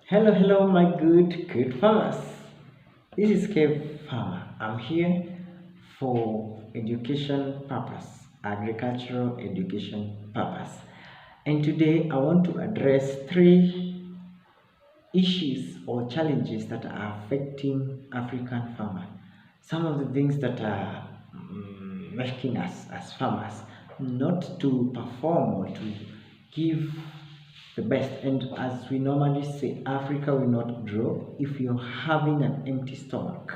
Hello, my good farmers. This is Kev Farmer. I'm here for education purpose, agricultural education purpose. And today I want to address three issues or challenges that are affecting African farmer. Some of the things that are making us as farmers not to perform or to give the best. And as we normally say, Africa will not grow if you're having an empty stomach.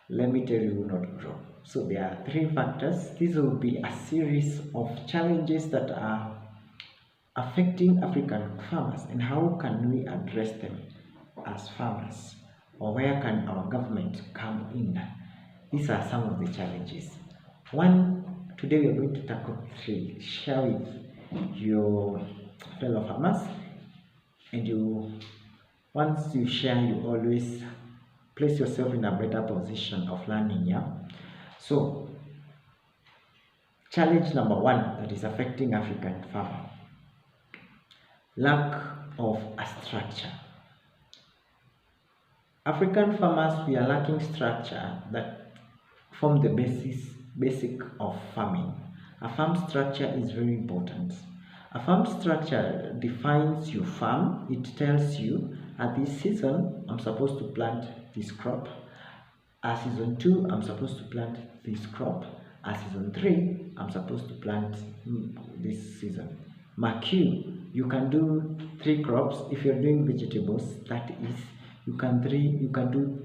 Let me tell you, will not grow. So there are three factors. This will be a series of challenges that are affecting African farmers, and how can we address them as farmers, or where can our government come in? These are some of the challenges. One, today we are going to tackle three. Share with your fellow farmers, and once you share, you always place yourself in a better position of learning. Yeah. So, challenge number one that is affecting African farmer: lack of a structure. African farmers, we are lacking structure that form the basic of farming. A farm structure is very important. A farm structure defines your farm. It tells you at this season I'm supposed to plant this crop. At season 2 I'm supposed to plant this crop. At season 3 I'm supposed to plant this season. Mark you can do 3 crops. If you're doing vegetables, that is, you can do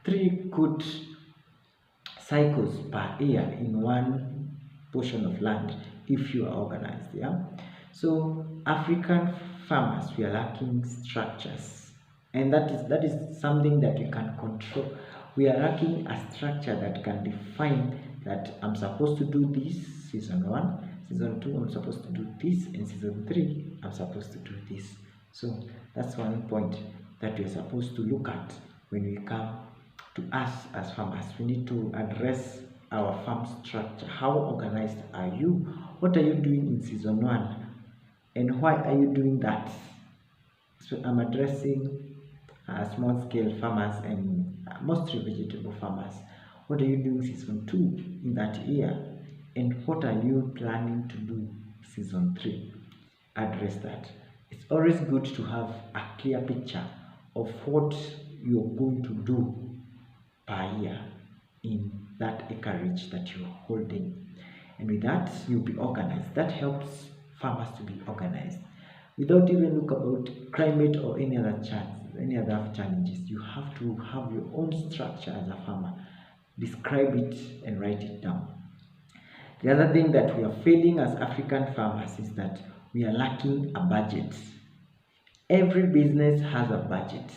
3 good cycles per year in one portion of land if you are organized. Yeah. So African farmers, we are lacking structures, and that is something that you can control. We are lacking a structure that can define that I'm supposed to do this season 1, season 2 I'm supposed to do this, and season 3 I'm supposed to do this. So that's one point that we're supposed to look at when we come to us as farmers. We need to address our farm structure. How organized are you? What are you doing in season 1, and why are you doing that? So I'm addressing small scale farmers and mostly vegetable farmers. What are you doing season 2 in that year, and what are you planning to do season 3? Address that. It's always good to have a clear picture of what you're going to do per year in that acreage that you're holding, and with that you'll be organized. That helps farmers to be organized without even look about climate or any other challenges. You have to have your own structure as a farmer. Describe it and write it down. The other thing that we are failing as African farmers is that we are lacking a budget. Every business has a budget,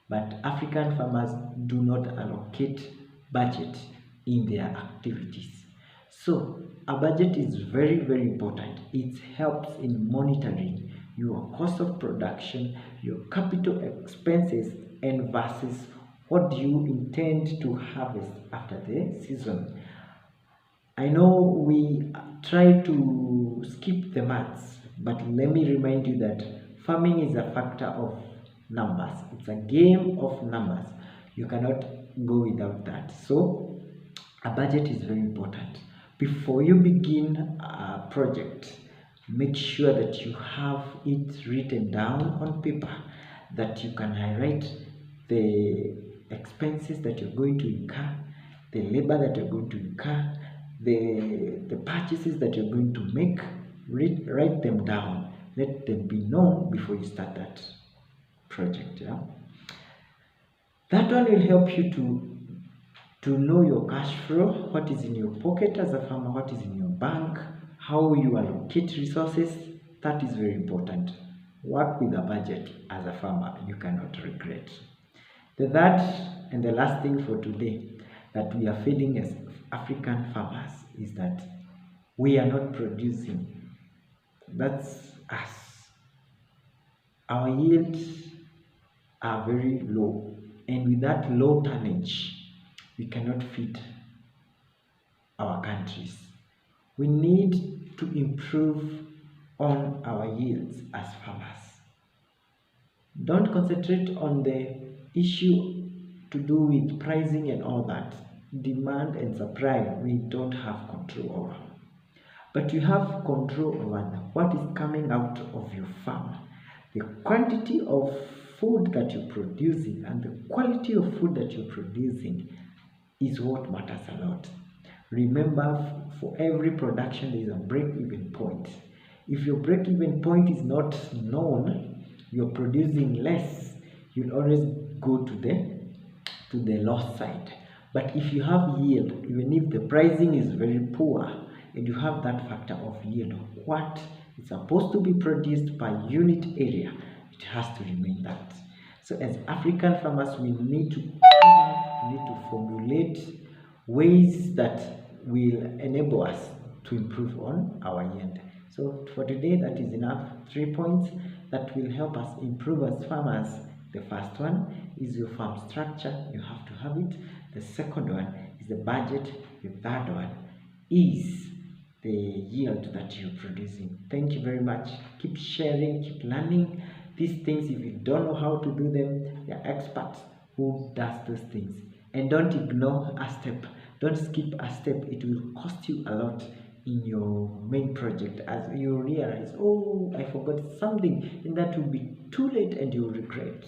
but African farmers do not allocate budget in their activities. So a budget is very important. It helps in monitoring your cost of production, your capital expenses, and versus what do you intend to harvest after the season. I know we try to skip the maths, but let me remind you that farming is a factor of numbers. It's a game of numbers. You cannot go without that. So, a budget is very important. Before you begin a project, make sure that you have it written down on paper, that you can highlight the expenses that you're going to incur, the labor that you're going to incur, the purchases that you're going to make. Write them down. Let them be known before you start that project. Yeah. That one will help you to know your cash flow, what is in your pocket as a farmer, what is in your bank, how you allocate resources. That is very important. Work with a budget as a farmer. You cannot regret. The third and the last thing for today that we are feeling as African farmers is that we are not producing. That's us. Our yields are very low, and with that low tonnage, we cannot feed our countries. We need to improve on our yields as farmers. Don't concentrate on the issue to do with pricing and all that. Demand and supply, we don't have control over. But you have control over what is coming out of your farm. The quantity of food that you're producing and the quality of food that you're producing is what matters a lot. Remember, for every production there is a break-even point. If your break-even point is not known, you're producing less, you'll always go to the loss side. But if you have yield, even if the pricing is very poor, and you have that factor of yield, what is supposed to be produced per unit area, it has to remain that. So as African farmers, we need to formulate ways that will enable us to improve on our yield. So for today, that is enough. 3 points that will help us improve as farmers. The first one is your farm structure. You have to have it. The second one is the budget. The third one is the yield that you're producing. Thank you very much. Keep sharing, keep learning these things. If you don't know how to do them, there are experts who does those things. And don't ignore a step. Don't skip a step. It will cost you a lot in your main project as you realize, oh, I forgot something, and that will be too late and you'll regret.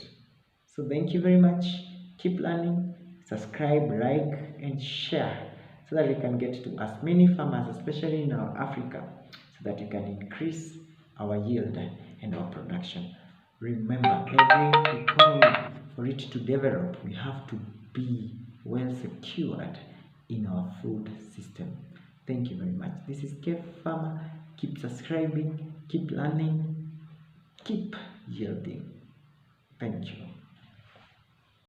So thank you very much. Keep learning, subscribe, like, and share so that we can get to as many farmers, especially in our Africa, so that we can increase our yield and our production. Remember, every economy, for it to develop, we have to be well secured in our food system. Thank you very much. This is Kev Farmer. Keep subscribing, keep learning, keep yielding. Thank you.